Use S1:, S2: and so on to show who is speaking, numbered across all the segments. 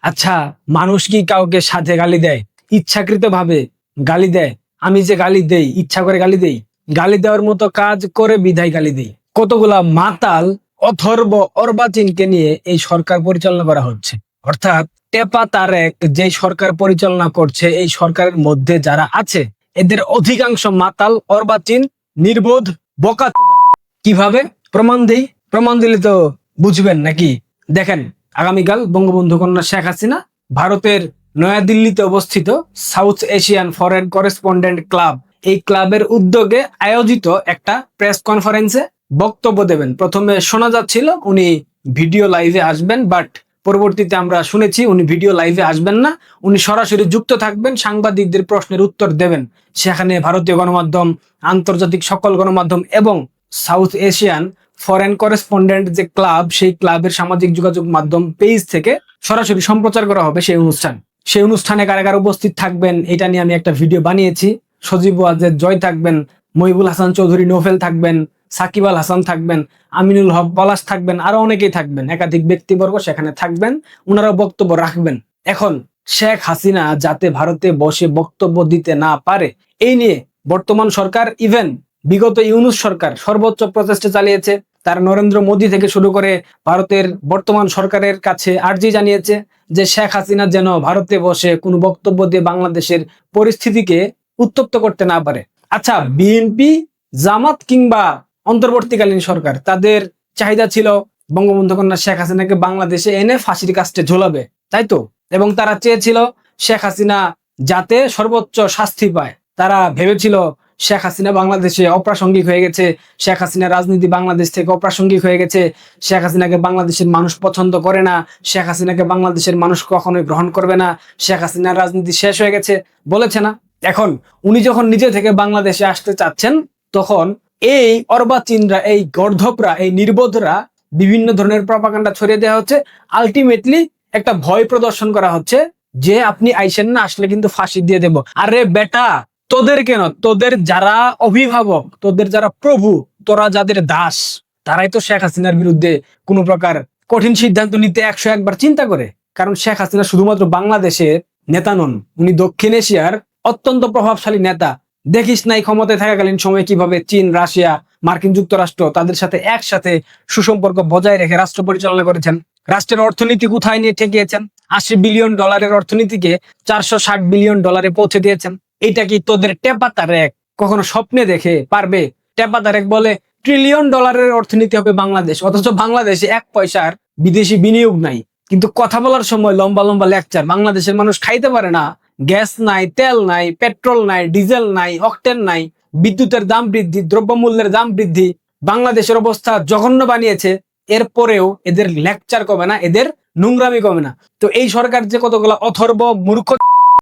S1: আচ্ছা, মানুষ কি কাউকে সাথে গালি দেয়? ইচ্ছাকৃত ভাবে গালি দেয়? আমি যে গালি দেই, ইচ্ছা করে গালি দেই, গালি দেওয়ার মতো কাজ করে বিধায় গালি দেই। কতগুলা মাতাল অথর্ব অর্বাচীনকে নিয়ে এই সরকার পরিচালনা করা হচ্ছে। অর্থাৎ টেপা তারেক যে সরকার পরিচালনা করছে, এই সরকারের মধ্যে যারা আছে এদের অধিকাংশ মাতাল, অর্বাচীন, নির্বোধ, বোকাচোদা। কিভাবে প্রমাণ দেই? প্রমাণ দিলে তো বুঝবেন নাকি? দেখেন, আগামীকাল বঙ্গবন্ধু কন্যা শেখ হাসিনা ভারতের নয়াদিল্লিতে অবস্থিত south Asian foreign correspondent club, এই ক্লাবের উদ্যোগে আয়োজিত একটা প্রেস কনফারেন্সে বক্তব্য দেবেন। প্রথমে শোনা যাচ্ছিল উনি ভিডিও লাইভে আসবেন, বাট পরবর্তীতে আমরা শুনেছি উনি ভিডিও লাইভে আসবেন না, উনি সরাসরি যুক্ত থাকবেন, সাংবাদিকদের প্রশ্নের উত্তর দেবেন। সেখানে ভারতীয় গণমাধ্যম, আন্তর্জাতিক সকল গণমাধ্যম এবং সাউথ এশিয়ান ফরেন করেসপন্ডেন্ট যে ক্লাব, সেই ক্লাবের সামাজিক যোগাযোগ মাধ্যম পেজ থেকে সরাসরি সম্প্রচার করা হবে সেই অনুষ্ঠান। সেই অনুষ্ঠানে কারা কারা উপস্থিত থাকবেন এটা নিয়ে আমি একটা ভিডিও বানিয়েছি। সজীব ওয়াজেদ জয় থাকবেন, মহিবুল হাসান চৌধুরী নোফেল থাকবেন, সাকিব আল হাসান থাকবেন, আমিনুল হক পলাশ থাকবেন, আরো অনেকেই থাকবেন। একাধিক ব্যক্তিবর্গ সেখানে থাকবেন, ওনারা বক্তব্য রাখবেন। এখন শেখ হাসিনা যাতে ভারতে বসে বক্তব্য দিতে না পারে, এই নিয়ে বর্তমান সরকার, ইভেন বিগত ইউনূস সরকার সর্বোচ্চ প্রচেষ্টা চালিয়েছে। তার নরেন্দ্র মোদী থেকে শুরু করে ভারতের বর্তমান সরকারের কাছে আর্জি জানিয়েছে যে শেখ হাসিনা যেন ভারতে বসে কোনো বক্তব্য দিয়ে বাংলাদেশের পরিস্থিতিকে উত্তপ্ত করতে না পারে। আচ্ছা, বিএনপি, জামাত কিংবা অন্তর্বর্তীকালীন সরকার, তাদের চাহিদা ছিল বঙ্গবন্ধু কন্যা শেখ হাসিনাকে বাংলাদেশে এনে ফাঁসির কাস্টে ঝোলাবে, তাই তো? এবং তারা চেয়েছিল শেখ হাসিনা যাতে সর্বোচ্চ শাস্তি পায়। তারা ভেবেছিল শেখ হাসিনা বাংলাদেশে অপ্রাসঙ্গিক হয়ে গেছে, শেখ হাসিনা রাজনীতি বাংলাদেশ থেকে অপ্রাসঙ্গিক হয়ে গেছে, শেখ হাসিনাকে বাংলাদেশের মানুষ পছন্দ করে না, শেখ হাসিনাকে বাংলাদেশের মানুষ কখনোই গ্রহণ করবে না, শেখ হাসিনার রাজনীতি শেষ হয়ে গেছে, বলেছে না? এখন উনি যখন নিজে থেকে বাংলাদেশে আসতে চাচ্ছেন, তখন এই অর্বাচীনরা, এই গর্ধপরা, এই নির্বোধরা বিভিন্ন ধরনের প্রপাগান্ডা ছড়িয়ে দেওয়া হচ্ছে। আলটিমেটলি একটা ভয় প্রদর্শন করা হচ্ছে যে আপনি আইসেন না, আসলে কিন্তু ফাঁসি দিয়ে দেব। আরে বেটা, তোদের কেন, তোদের যারা অভিভাবক, তোদের যারা প্রভু, তোরা যাদের দাস, তারাই তো শেখ হাসিনার বিরুদ্ধে কোনো প্রকার কঠিন সিদ্ধান্ত নিতে 101 বার চিন্তা করে। কারণ শেখ হাসিনা শুধুমাত্র বাংলাদেশের নেতা নন, উনি দক্ষিণ এশিয়ার অত্যন্ত প্রভাবশালী নেতা। দেখিস নাই ক্ষমতায় থাকাকালীন সময় কিভাবে চীন, রাশিয়া, মার্কিন যুক্তরাষ্ট্র তাদের সাথে একসাথে সুসম্পর্ক বজায় রেখে রাষ্ট্র পরিচালনা করেছেন। রাষ্ট্রের অর্থনীতি কোথায় নিয়ে ঠেকিয়েছেন? $80 বিলিয়ন অর্থনীতিকে $460 বিলিয়ন পৌঁছে দিয়েছেন। এটা কি তোদের টেপা তারেক কখনো স্বপ্নে দেখে পারবে? টেপা তারেক বলে $1 ট্রিলিয়ন অর্থনীতি হবে বাংলাদেশ, অথচ বাংলাদেশে 1 পয়সার বিদেশি বিনিয়োগ নাই। কিন্তু কথা বলার সময় লম্বা লম্বা লেকচার। বাংলাদেশের মানুষ খাইতে পারে না, গ্যাস নাই, তেল নাই, পেট্রোল নাই, ডিজেল নাই, অকটেন নাই, বিদ্যুতের দাম বৃদ্ধি, দ্রব্যমূল্যের দাম বৃদ্ধি, বাংলাদেশের অবস্থা জঘন্য বানিয়েছে। এরপরেও এদের লেকচার কমে না, এদের নোংরামি কমে না। তো এই সরকার যে কতগুলো অথর্ব, মূর্খ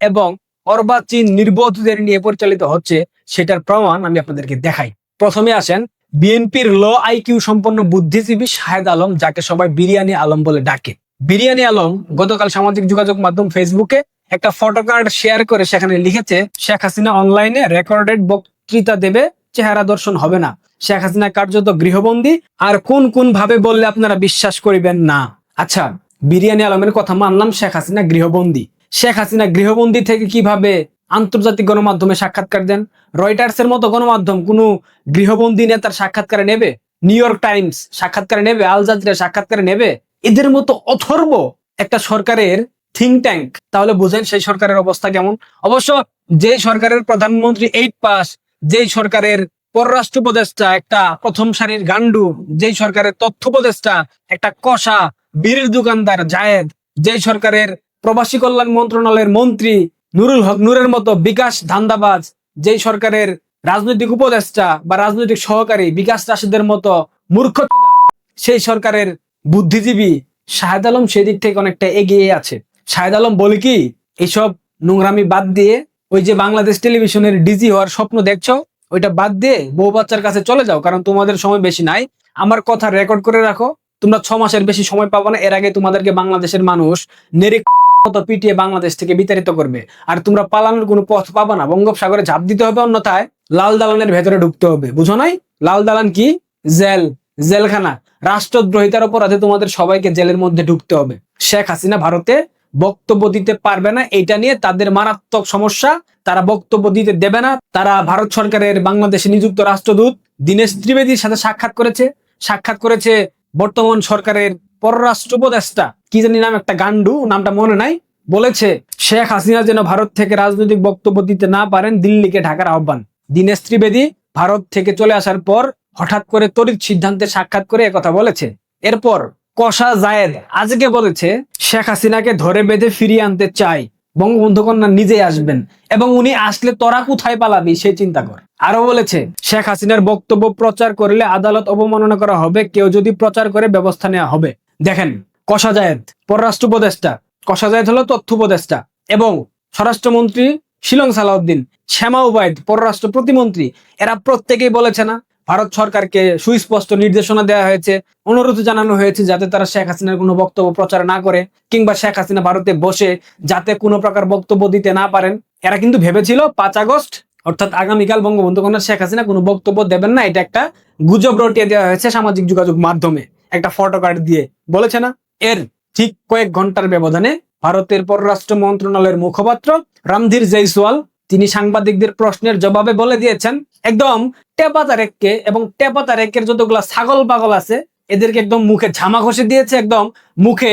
S1: এবং অর্বাচীন নির্বোধদের নিয়ে পরিচালিত হচ্ছে, সেটার প্রমাণ আমি আপনাদেরকে দেখাই। প্রথমে আসেন বিএনপির লো আইকিউ সম্পন্ন বুদ্ধিজীবী শাহেদ আলম, যাকে সবাই বিরিয়ানি আলম বলে ডাকে। বিরিয়ানি আলম গতকাল সামাজিক যোগাযোগ মাধ্যম ফেসবুকে একটা ফটোকার্ড শেয়ার করে সেখানে লিখেছে, শেখ হাসিনা অনলাইনে রেকর্ডেড বক্তৃতা দেবে, চেহারা দর্শন হবে না। শেখ হাসিনা কার্যত গৃহবন্দী, আর কোন কোন ভাবে বললে আপনারা বিশ্বাস করিবেন না। আচ্ছা, বিরিয়ানি আলমের কথা মানলাম, শেখ হাসিনা গৃহবন্দী। শেখ হাসিনা গৃহবন্দী থেকে কিভাবে আন্তর্জাতিক গণমাধ্যমে সাক্ষাৎকার দেন? রয়টার্সের মতো গণমাধ্যম কোনো গৃহবন্দী নেতার সাক্ষাৎকার নেবে? নিউ ইয়র্ক টাইমস সাক্ষাৎকার নেবে? আল জাজিরা সাক্ষাৎকার নেবে? এদের মতো অথর্ব একটা সরকারের থিঙ্ক ট্যাঙ্ক, তাহলে বুঝেন সেই সরকারের অবস্থা কেমন। অবশ্য যে সরকারের প্রধানমন্ত্রী 8 পাস, যেই সরকারের পররাষ্ট্র উপদেষ্টা একটা প্রথম সারির গান্ডু, যেই সরকারের তথ্য উপদেষ্টা একটা কষা বীরের দোকানদার জায়েদ, যেই সরকারের প্রবাসী কল্যাণ মন্ত্রণালয়ের মন্ত্রী নুরুল হক নূরের মতো বিকাশ ধান্দাবাজ, যেই সরকারের রাজনৈতিক উপদেষ্টা বা রাজনৈতিক সহকারী বিকাশ রাশিদের মতো মূর্খ, সেই সরকারের বুদ্ধিজীবী শাহেদ আলম সেদিক থেকে অনেকটা এগিয়ে আছে। শাহেদ আলম বলে কি, এইসব নোংরামি বাদ দিয়ে ওই যে বাংলাদেশ টেলিভিশনের ডিজি হওয়ার স্বপ্ন দেখছো, ওইটা বাদ দিয়ে বউ বাচ্চার কাছে চলে যাও, কারণ তোমাদের সময় বেশি নাই। আমার কথা রেকর্ড করে রাখো, তোমরা 6 মাসের বেশি সময় পাবো না, এর আগে তোমাদেরকে বাংলাদেশের মানুষ নেড়ে মতো পিটিয়ে বাংলাদেশ থেকে বিতাড়িত করবে, আর তোমরা পালানোর কোনো পথ পাবা না। বঙ্গোপসাগরে ঝাঁপ দিতে হবে, অন্যথায় লাল দালানের ভেতরে ঢুকতে হবে। বুঝো নাই? লাল দালান কি? জেল, জেলখানা। রাষ্ট্রদ্রোহিতার অপরাধে তোমাদের সবাইকে জেলের মধ্যে ঢুকতে হবে। শেখ হাসিনা ভারতে বক্তব্য দিতে পারবে না, এটা নিয়ে তাদের মারাত্মক সমস্যা। তারা বক্তব্য দিতে দেবে না। তারা ভারত সরকারের বাংলাদেশে নিযুক্ত রাষ্ট্রদূত দীনেশ ত্রিবেদীর সাথে সাক্ষাৎ করেছে বর্তমান সরকারের পররাষ্ট্র উপদেষ্টা, কি জানি নাম, একটা গান্ডু, নামটা মনে নাই, বলেছে শেখ হাসিনা যেন ভারত থেকে রাজনৈতিক বক্তব্য দিতে না পারেন, দিল্লিকে ঢাকার আহ্বান। দীনেশ ত্রিবেদী ভারত থেকে চলে আসার পর হঠাৎ করে তড়িৎ সিদ্ধান্তে সাক্ষাৎ করে একথা বলেছে। এরপর কশা জায়েদ আজকে বলেছে শেখ হাসিনাকে ধরে বেঁধে ফিরিয়ে আনতে চাই, বঙ্গবন্ধু কন্যা নিজেই আসবেন, এবং উনি আসলে তোরা কোথায় পালাবি সে চিন্তা কর। আরো বলেছে শেখ হাসিনার বক্তব্য প্রচার করলে আদালত অবমাননা করা হবে, কেউ যদি প্রচার করে ব্যবস্থা নেওয়া হবে। দেখেন, কশা জায়েদ পররাষ্ট্র উপদেষ্টা, কশা জায়েদ হলো তথ্য উপদেষ্টা, এবং স্বরাষ্ট্রমন্ত্রী শিলং সালাউদ্দিন, শ্যামা ওবায়দ পররাষ্ট্র প্রতিমন্ত্রী, এরা প্রত্যেকেই বলেছে না ভারত সরকারকে সুস্পষ্ট নির্দেশনা দেওয়া হয়েছে, অনুরোধ জানানো হয়েছে যাতে তারা শেখ হাসিনার কোনো বক্তব্য প্রচার না করে, কিংবা শেখ হাসিনা ভারতে বসে যাতে কোনো প্রকার বক্তব্য দিতে না পারেন। এরা কিন্তু ভেবেছিল 5 আগস্ট অর্থাৎ আগামীকাল বঙ্গবন্ধু কন্যা শেখ হাসিনা কোনো বক্তব্য দেবেন না, এটা একটা গুজব রটিয়ে দেওয়া হয়েছে সামাজিক যোগাযোগ মাধ্যমে, একটা ফটো কার্ড দিয়ে, বলেছে না। এর ঠিক কয়েক ঘন্টার ব্যবধানে ভারতের পররাষ্ট্র মন্ত্রণালয়ের মুখপাত্র রণধীর জয়সওয়াল তিনি সাংবাদিকদের প্রশ্নের জবাবে বলে দিয়েছেন একদম টেপা তারেককে এবং টেপা তারেকের যতগুলা ছাগল পাগল আছে এদেরকে একদম মুখে ঝামা ঘষে দিয়েছে, একদম মুখে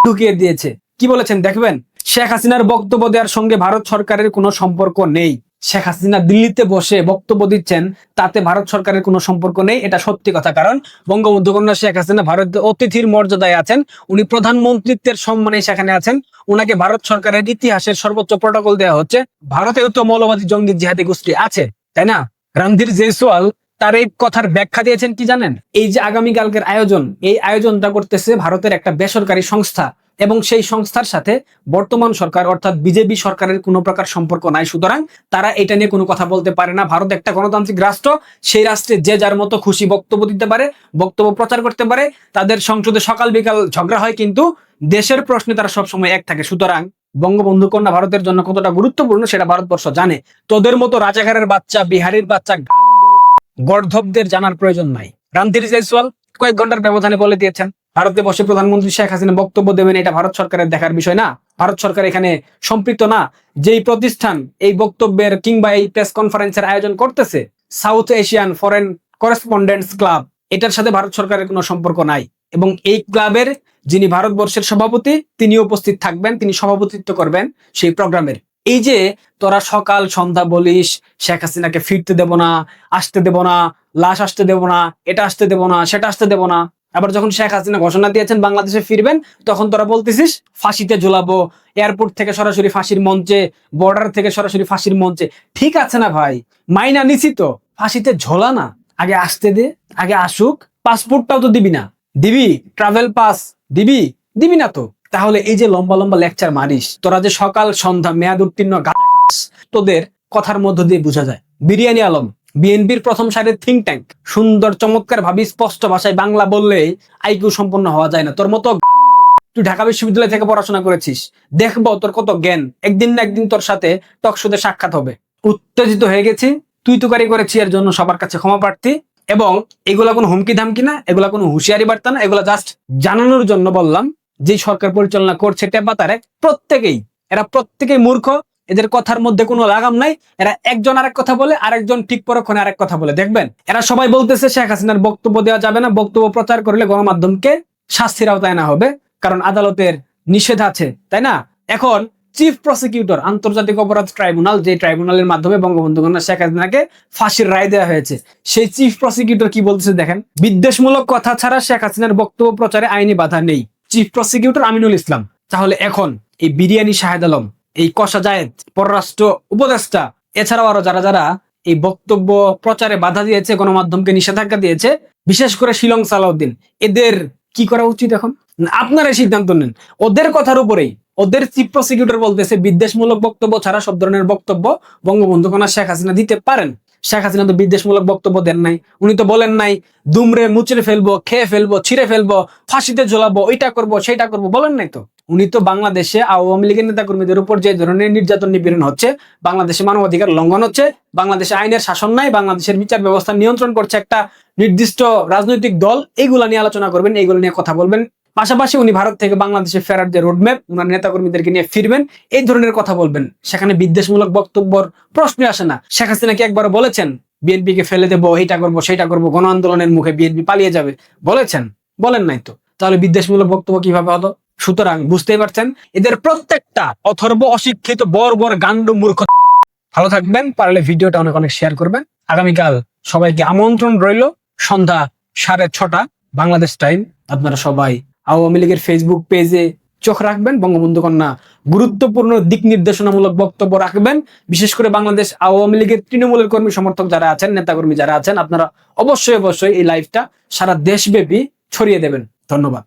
S1: ঢুকিয়ে দিয়েছে। কি বলেছেন দেখবেন, শেখ হাসিনার বক্তব্য দেওয়ার সঙ্গে ভারত সরকারের কোনো সম্পর্ক নেই। শেখ হাসিনা দিল্লিতে বসে বক্তব্য দিচ্ছেন, তাতে ভারত সরকারের কোনো সম্পর্ক নেই, এটা সত্যি কথা। কারণ বঙ্গবন্ধু কন্যা শেখ হাসিনা ভারতের অতিথির মর্যাদায় আছেন, উনি প্রধানমন্ত্রীত্বের সম্মানে সেখানে আছেন, উনাকে ভারত সরকারের ইতিহাসের সর্বোচ্চ প্রটোকল দেওয়া হচ্ছে। ভারতেও তো মৌলবাদী জঙ্গি জিহাদি গোষ্ঠী আছে, তাই না? রণধীর জয়সওয়াল তার এই কথার ব্যাখ্যা দিয়েছেন কি জানেন, এই যে আগামীকালকের আয়োজন, এই আয়োজনটা করতেছে ভারতের একটা বেসরকারি সংস্থা, এবং সেই সংস্থার সাথে বর্তমান সরকার অর্থাৎ বিজেপি সরকারের কোনো প্রকার সম্পর্ক নাই, সুতরাং তারা এটা নিয়ে কোনো কথা বলতে পারে না। ভারত একটা গণতান্ত্রিক রাষ্ট্র, সেই রাষ্ট্রে যে যার মতো খুশি বক্তব্য দিতে পারে, বক্তব্য প্রচার করতে পারে, তাদের সংসদে সকাল বিকাল ঝগড়া হয়, কিন্তু দেশের প্রশ্নে তারা সবসময় এক থাকে। সুতরাং বঙ্গবন্ধু কন্যা ভারতের জন্য কতটা গুরুত্বপূর্ণ সেটা ভারতবর্ষ জানে। তোদের মতো রাজাকারের বাচ্চা, বিহারির বাচ্চা, গর্ধবদের জানার প্রয়োজন নাই। রণধীর জয়সওয়াল কয়েক ঘন্টার ব্যবধানে বলে দিয়েছেন ভারতে বসে প্রধানমন্ত্রী শেখ হাসিনা বক্তব্য দেবেন, এটা ভারত সরকারের দেখার বিষয় না, ভারত সরকার এখানে সম্পৃক্ত না। যেই প্রতিষ্ঠান এই বক্তব্যের কিংবা এই প্রেস কনফারেন্সের আয়োজন করতেছে, south Asian foreign correspondents club, এটার সাথে ভারত সরকারের কোনো সম্পর্ক নাই, এবং এই ক্লাবের যিনি ভারতবর্ষের সভাপতি তিনি উপস্থিত থাকবেন, তিনি সভাপতিত্ব করবেন সেই প্রোগ্রামের। এই যে তোরা সকাল সন্ধ্যা বলিস শেখ হাসিনাকে ফিরতে দেব না, আসতে দেব না, লাশ আসতে দেব না, এটা আসতে দেব না, সেটা আসতে দেব না, আবার যখন শেখ হাসিনা ঘোষণা দিয়েছেন বাংলাদেশে ফিরবেন তখন তোরা বলতেছিস ফাঁসিতে ঝুলাবো, এয়ারপোর্ট থেকে সরাসরি ফাঁসির মঞ্চে, বর্ডার থেকে সরাসরি ফাঁসির মঞ্চে। ঠিক আছে না ভাই, মাইনা নিছি তো, ফাঁসিতে ঝোলা না, আগে আসতে দে, আগে আসুক। পাসপোর্টটাও তো দিবি না, দিবি ট্রাভেল পাস দিবি, দিবি না তো, তাহলে এই যে লম্বা লম্বা লেকচার মারিস, তোরা যে সকাল সন্ধ্যা মেয়াদ উত্তীর্ণ গাঁজা খাস, তোদের কথার মধ্য দিয়ে বোঝা যায়। বিরিয়ানি আলম বিএনপির প্রথম সারির থিঙ্ক ট্যাঙ্ক, সুন্দর চমৎকার ভাবে স্পষ্ট ভাষায় বাংলা বললে আইকিউ সম্পন্ন হওয়া যায় না। তোর মতো তুই ঢাকা বিশ্ববিদ্যালয় থেকে পড়াশোনা করেছিস, দেখবো তোর কত জ্ঞান, একদিন না একদিন তোর সাথে টকশোতে সাক্ষাৎ হবে। উত্তেজিত হয়ে গেছি, তুই তুকারি করেছি, এর জন্য সবার কাছে ক্ষমা প্রার্থী। এবং এগুলা কোনো হুমকি ধামকি না, এগুলা কোনো হুঁশিয়ারি বার্তা না, এগুলা জাস্ট জানানোর জন্য বললাম যে সরকার পরিচালনা করছে টেপা তারেক, এরা প্রত্যেকেই মূর্খ, এদের কথার মধ্যে কোনো লাগাম নাই। এরা একজন আরেক কথা বলে, আরেকজন ঠিক পরক্ষণে আরেক কথা বলে। দেখবেন এরা সবাই বলতেছে শেখ হাসিনার বক্তব্য দেওয়া যাবে না, বক্তব্য প্রচার করলে গণমাধ্যমকে শাস্তির আওতায় না হবে, কারণ আদালতের নিষেধ আছে, তাই না? এখন চিফ প্রসিকিউটর আন্তর্জাতিক অপরাধ ট্রাইব্যুনাল, যে ট্রাইব্যুনালের মাধ্যমে বঙ্গবন্ধু কন্যা শেখ হাসিনাকে ফাঁসির রায় দেওয়া হয়েছে, সেই চিফ প্রসিকিউটর কি বলতেছে দেখেন, বিদ্বেষমূলক কথা ছাড়া শেখ হাসিনার বক্তব্য প্রচারে আইনি বাধা নেই, চিফ প্রসিকিউটর আমিনুল ইসলাম। তাহলে এখন এই বিরিয়ানি শাহেদ আলম, এই কশা জায়েদ পররাষ্ট্র উপদেষ্টা, এছাড়াও আরো যারা যারা এই বক্তব্য প্রচারে বাধা দিয়েছে, গণমাধ্যমকে নিষেধাজ্ঞা দিয়েছে, বিশেষ করে শিলং সালাউদ্দিন, এদের কি করা উচিত এখন? আপনারা সিদ্ধান্ত নেন। ওদের কথার উপরেই ওদের চিফ প্রসিকিউটর বলতেছে বিদ্বেষমূলক বক্তব্য ছাড়া সব ধরনের বক্তব্য বঙ্গবন্ধু কন্যা শেখ হাসিনা দিতে পারেন। শেখ হাসিনা তো বিদ্বেষমূলক বক্তব্য দেন নাই, উনি তো বলেন নাই দুমড়ে মুচড়ে ফেলবো, খেয়ে ফেলবো, ছিঁড়ে ফেলবো, ফাঁসিতে ঝোলাবো, এটা করবো সেটা করবো, বলেন নাই তো। উনি তো বাংলাদেশে আওয়ামী লীগের নেতা কর্মীদের উপর যে ধরনের নির্যাতন নিপীড়ন হচ্ছে, বাংলাদেশে মানবাধিকার লঙ্ঘন হচ্ছে, বাংলাদেশে আইনের শাসন নাই, বাংলাদেশের বিচার ব্যবস্থা নিয়ন্ত্রণ করছে একটা নির্দিষ্ট রাজনৈতিক দল, এইগুলা নিয়ে আলোচনা করবেন, এইগুলো নিয়ে কথা বলবেন, পাশাপাশি উনি ভারত থেকে বাংলাদেশে ফেরার যে রোডম্যাপ, উনার নেতাকর্মীদেরকে নিয়ে ফিরবেন, এই ধরনের কথা বলবেন। সেখানে বিদ্বেষমূলক বক্তব্যর প্রশ্ন আসে না। শেখ হাসিনা কি একবার বলেছেন বিএনপিকে ফেলে দেবো, এইটা করবো সেইটা করবো, গণ আন্দোলনের মুখে বিএনপি পালিয়ে যাবে? বলেছেন? বলেন নাই তো। তাহলে বিদ্বেষমূলক বক্তব্য কিভাবে হলো? সুতরাং বুঝতেই পারছেন, এদের প্রত্যেকটা অথর্ব, অশিক্ষিত, বর্বর, গান্ড, মূর্খ। ভালো থাকবেন, পারলে ভিডিওটা অনেক অনেক শেয়ার করবেন। আগামীকাল সবাইকে আমন্ত্রণ রইল, সন্ধ্যা 6:30 বাংলাদেশ টাইম। আপনারা সবাই আওয়ামী লীগের ফেসবুক পেজে চোখ রাখবেন। বঙ্গবন্ধু কন্যা গুরুত্বপূর্ণ দিক নির্দেশনামূলক বক্তব্য রাখবেন। বিশেষ করে বাংলাদেশ আওয়ামী লীগের তৃণমূলের কর্মী সমর্থক যারা আছেন, নেতাকর্মী যারা আছেন, আপনারা অবশ্যই অবশ্যই এই লাইভটা সারা দেশব্যাপী ছড়িয়ে দেবেন। ধন্যবাদ।